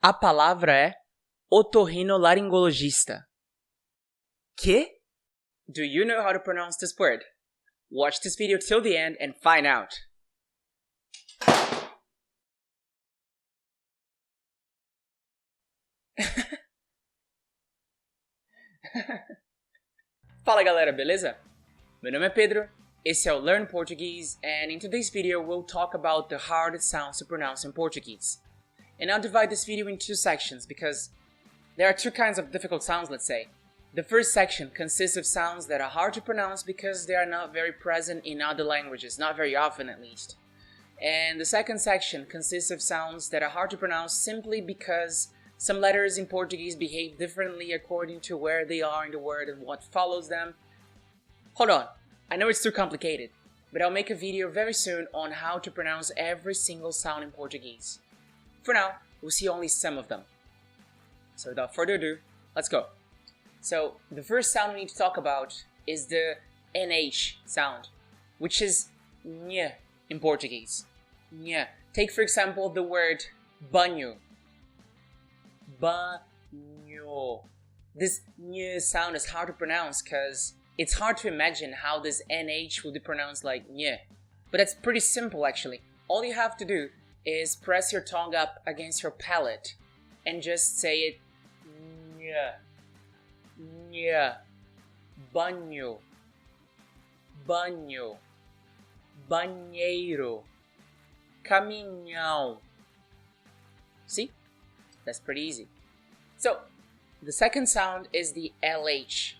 A palavra é otorrinolaringologista. Que? Do you know how to pronounce this word? Watch this video till the end and find out. Fala galera, beleza? Meu nome é Pedro, esse é o Learn Portuguese, and in today's video we'll talk about the hardest sounds to pronounce in Portuguese. And I'll divide this video in two sections because there are two kinds of difficult sounds, let's say. The first section consists of sounds that are hard to pronounce because they are not very present in other languages, not very often at least. And the second section consists of sounds that are hard to pronounce simply because some letters in Portuguese behave differently according to where they are in the word and what follows them. Hold on, I know it's too complicated, but I'll make a video very soon on how to pronounce every single sound in Portuguese. For now, we'll see only some of them. So without further ado, let's go. So the first sound we need to talk about is the NH sound, which is nha in Portuguese. Nha. Take for example the word banho. Banho. This nha sound is hard to pronounce because it's hard to imagine how this NH will be pronounced like nha. But that's pretty simple actually. All you have to do is press your tongue up against your palate and just say it nha. Nha. Banho. Banho. Banheiro. Caminhão. See? That's pretty easy. So, the second sound is the LH,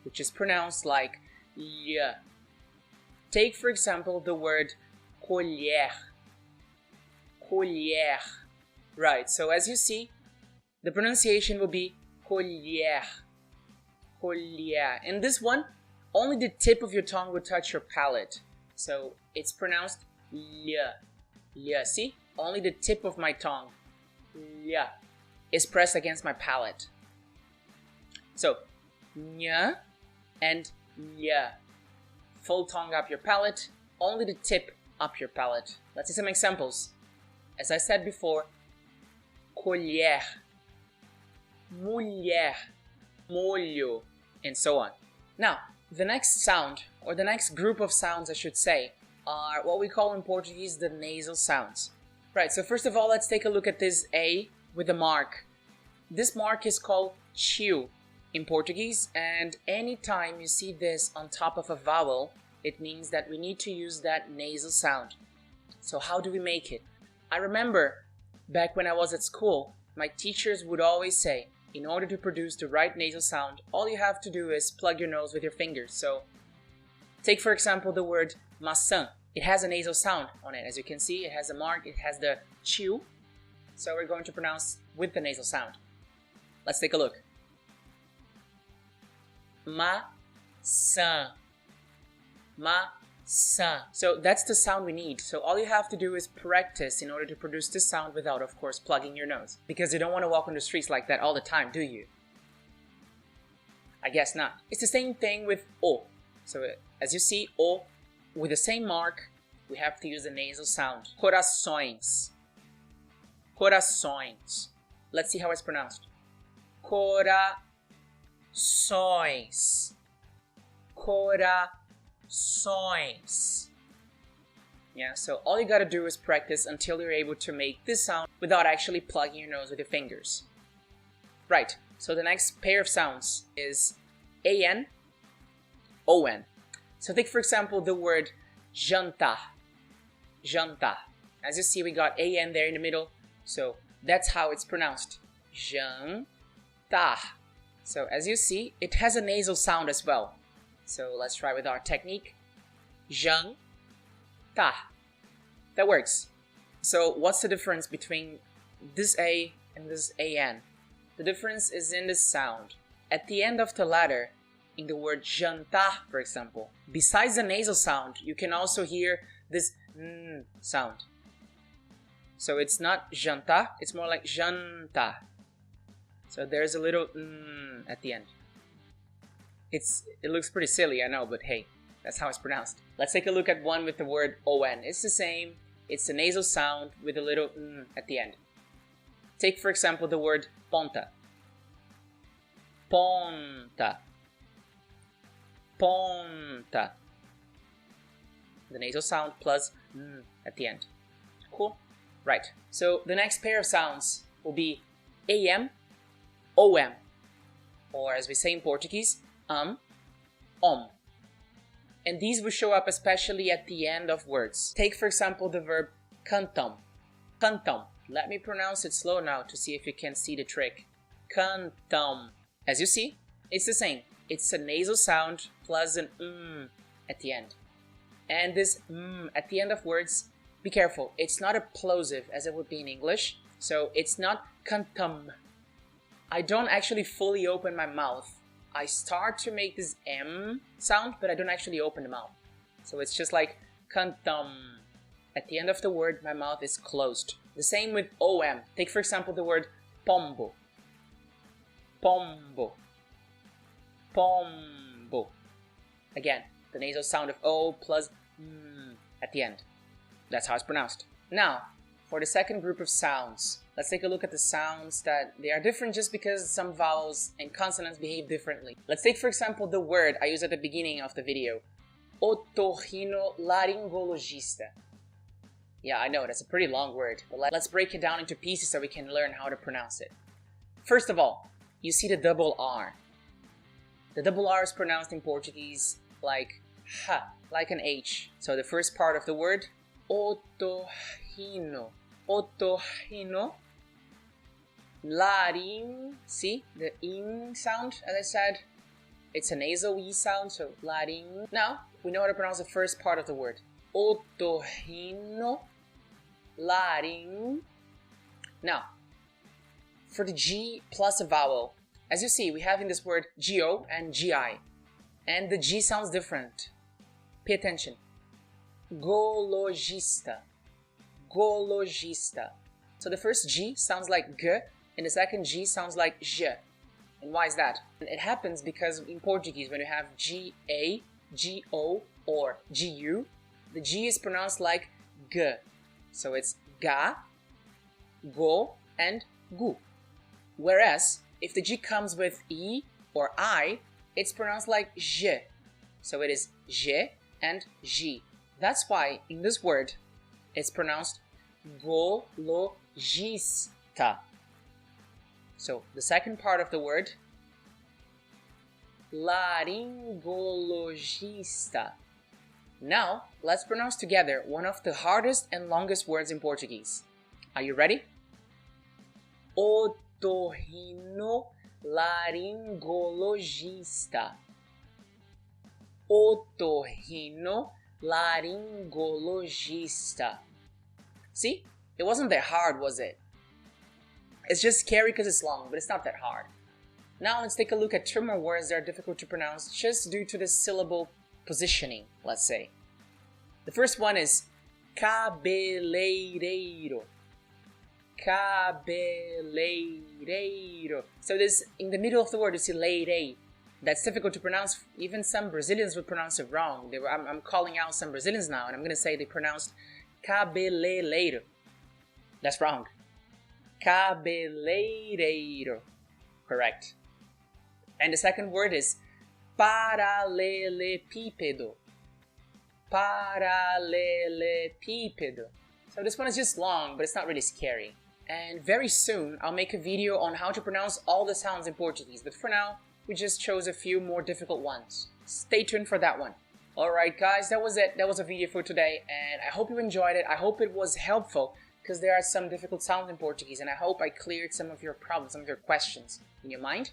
which is pronounced like yeah. Take for example the word colher. Colher. Right, so as you see, the pronunciation will be colher. Colher. In this one, only the tip of your tongue will touch your palate. So it's pronounced lia. Lia. See? Only the tip of my tongue, lia, is pressed against my palate. So, nha and lia. Full tongue up your palate, only the tip up your palate. Let's see some examples. As I said before, colher, mulher, molho, and so on. Now, the next sound, or the next group of sounds I should say, are what we call in Portuguese the nasal sounds. Right, so first of all, let's take a look at this A with a mark. This mark is called tio in Portuguese, and anytime you see this on top of a vowel, it means that we need to use that nasal sound. So how do we make it? I remember back when I was at school, my teachers would always say, in order to produce the right nasal sound, all you have to do is plug your nose with your fingers. So, take for example the word maçã. It has a nasal sound on it. As you can see, it has a mark, it has the tio. So we're going to pronounce with the nasal sound. Let's take a look. Maçã. Maçã. So that's the sound we need. So all you have to do is practice in order to produce this sound without, of course, plugging your nose. Because you don't want to walk on the streets like that all the time, do you? I guess not. It's the same thing with O. So as you see, O, with the same mark, we have to use the nasal sound. Corações. Corações. Let's see how it's pronounced. Corações. Corações. Yeah, so all you gotta do is practice until you're able to make this sound without actually plugging your nose with your fingers. Right, so the next pair of sounds is AN, ON. So take for example the word jantar. Jantar. As you see, we got AN there in the middle, so that's how it's pronounced. Jantar. So as you see, it has a nasal sound as well. So let's try with our technique. Jantar. That works. So what's the difference between this A and this AN? The difference is in the sound. At the end of the letter, in the word jantar, for example, besides the nasal sound, you can also hear this n sound. So it's not jantar, it's more like jantar. So there's a little n at the end. It looks pretty silly, I know, but hey, that's how it's pronounced. Let's take a look at one with the word ON. It's the same, it's a nasal sound with a little n at the end. Take for example the word ponta. Ponta. Ponta. The nasal sound plus at the end. Cool? Right. So the next pair of sounds will be AM, OM, or as we say in Portuguese, om. And these will show up especially at the end of words. Take for example the verb cantam. Cantam. Let me pronounce it slow now to see if you can see the trick. Cantam. As you see, it's the same. It's a nasal sound plus an at the end. And this at the end of words, be careful. It's not a plosive as it would be in English. So it's not cantam. I don't actually fully open my mouth. I start to make this M sound, but I don't actually open the mouth. So it's just like cantam. At the end of the word, my mouth is closed. The same with OM. Take for example the word pombo. Pombo. Pombo. Again, the nasal sound of O plus at the end. That's how it's pronounced. Now, for the second group of sounds, let's take a look at the sounds that they are different just because some vowels and consonants behave differently. Let's take for example the word I used at the beginning of the video. Otorrinolaringologista. Yeah, I know, that's a pretty long word, but let's break it down into pieces so we can learn how to pronounce it. First of all, you see the double R. The double R is pronounced in Portuguese like ha, like an H. So the first part of the word, otorrino, otorrino, laring, see the ing sound, as I said, it's a nasal E sound, so laring. Now, we know how to pronounce the first part of the word, otorrino, laring. Now, for the G plus a vowel, as you see, we have in this word GO and GI. And the G sounds different. Pay attention. Gologista. Gologista. So the first G sounds like G, and the second G sounds like J. And why is that? It happens because in Portuguese, when you have GA, GO, or GU, the G is pronounced like G. So it's ga, go, and gu. Whereas, if the G comes with E or I, it's pronounced like J. So it is J and G. That's why in this word, it's pronounced gologista. So the second part of the word, laringologista. Now, let's pronounce together one of the hardest and longest words in Portuguese. Are you ready? Otorrinolaringologista. Otorrinolaringologista. See? It wasn't that hard, was it? It's just scary because it's long, but it's not that hard. Now let's take a look at two more words that are difficult to pronounce just due to the syllable positioning, let's say. The first one is cabeleireiro. Cabeleireiro. So this, in the middle of the word, you see leirei. That's difficult to pronounce. Even some Brazilians would pronounce it wrong. I'm calling out some Brazilians now, and I'm going to say they pronounced cabeleireiro. That's wrong. Cabeleireiro. Correct. And the second word is paralelepípedo. Paralelepípedo. So this one is just long, but it's not really scary. And very soon, I'll make a video on how to pronounce all the sounds in Portuguese. But for now, we just chose a few more difficult ones. Stay tuned for that one. Alright guys, that was it. That was a video for today. And I hope you enjoyed it. I hope it was helpful, because there are some difficult sounds in Portuguese. And I hope I cleared some of your problems, some of your questions in your mind.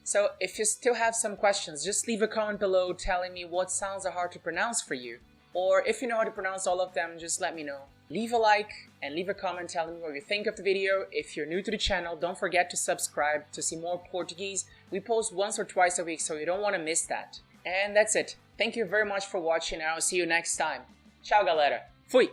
So if you still have some questions, just leave a comment below telling me what sounds are hard to pronounce for you. Or if you know how to pronounce all of them, just let me know. Leave a like and leave a comment telling me what you think of the video. If you're new to the channel, don't forget to subscribe to see more Portuguese. We post once or twice a week, so you don't want to miss that. And that's it. Thank you very much for watching, and I'll see you next time. Tchau, galera. Fui!